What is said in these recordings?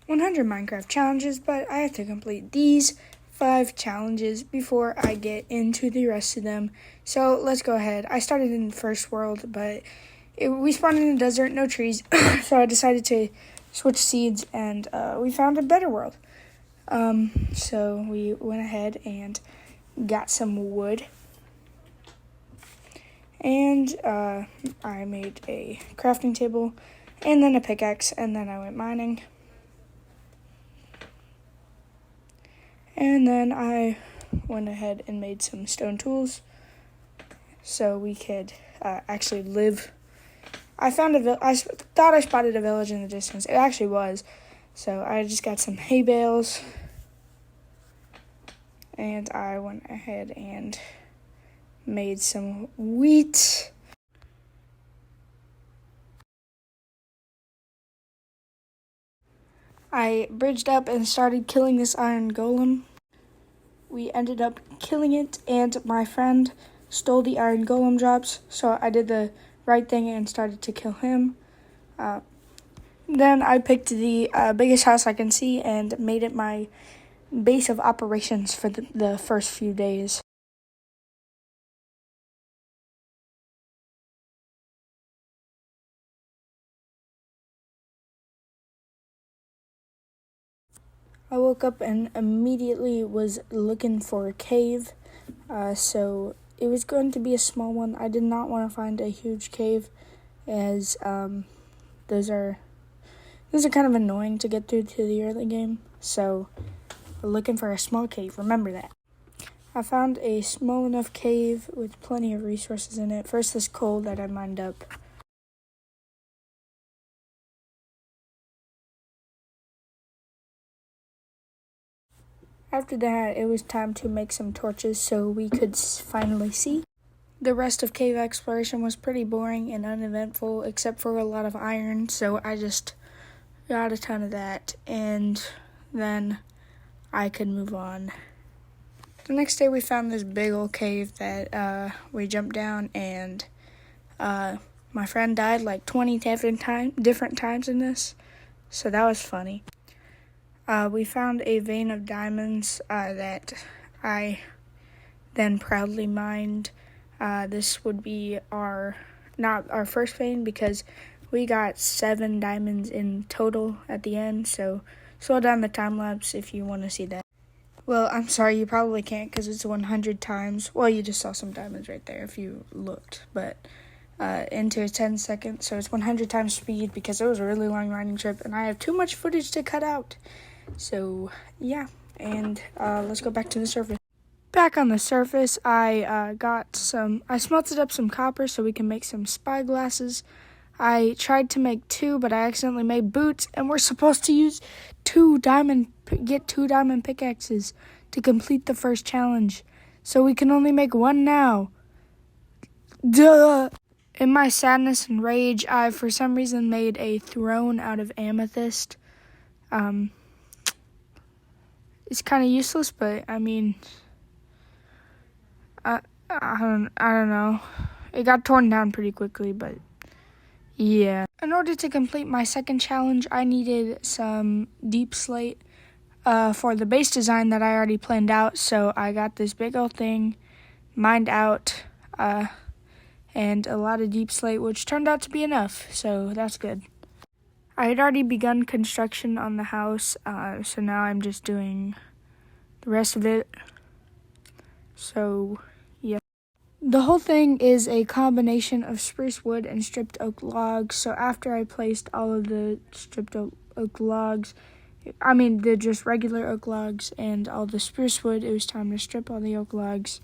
100 Minecraft challenges, but I have to complete these 5 challenges before I get into the rest of them. So let's go ahead. I started in the first world, but we spawned in a desert, no trees, so I decided to switch seeds, and we found a better world. So we went ahead and got some wood, and I made a crafting table, and then a pickaxe, and then I went mining. And then I went ahead and made some stone tools so we could actually live. I thought I spotted a village in the distance. It actually was. So I just got some hay bales, and I went ahead and made some wheat. I bridged up and started killing this iron golem. We ended up killing it, and my friend stole the iron golem drops, so I did the right thing and started to kill him. Then I picked the biggest house I can see and made it my base of operations for the first few days. I woke up and immediately was looking for a cave, so it was going to be a small one. I did not want to find a huge cave, as those are kind of annoying to get through to the early game, so we're looking for a small cave. Remember that. I found a small enough cave with plenty of resources in it. First, this coal that I mined up. After that, it was time to make some torches so we could finally see. The rest of cave exploration was pretty boring and uneventful, except for a lot of iron, so I just got a ton of that, and then I could move on. The next day, we found this big old cave that we jumped down, and my friend died like 20 different times in this, so that was funny. We found a vein of diamonds that I then proudly mined. This would be not our first vein, because we got 7 diamonds in total at the end, so slow down the time lapse if you want to see that. Well, I'm sorry, you probably can't because it's 100 times. Well, you just saw some diamonds right there if you looked, but into 10 seconds, so it's 100 times speed because it was a really long riding trip, and I have too much footage to cut out. So, yeah, and let's go back to the surface. Back on the surface, I smelted up some copper so we can make some spyglasses. I tried to make 2, but I accidentally made boots, and we're supposed to use 2 diamond pickaxes to complete the first challenge. So we can only make 1 now. Duh! In my sadness and rage, I for some reason made a throne out of amethyst. It's kind of useless, but I mean, I don't know. It got torn down pretty quickly, but yeah. In order to complete my second challenge, I needed some deep slate for the base design that I already planned out. So I got this big old thing mined out, and a lot of deep slate, which turned out to be enough. So that's good. I had already begun construction on the house, so now I'm just doing the rest of it. So, yeah. The whole thing is a combination of spruce wood and stripped oak logs. So after I placed all of the stripped oak logs, the just regular oak logs and all the spruce wood, it was time to strip all the oak logs.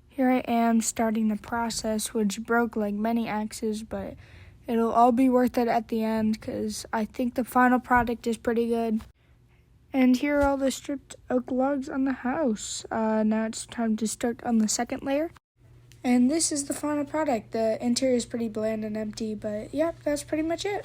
Here I am starting the process, which broke like many axes, but it'll all be worth it at the end because I think the final product is pretty good. And here are all the stripped oak logs on the house. Now it's time to start on the second layer. And this is the final product. The interior is pretty bland and empty, but yeah, that's pretty much it.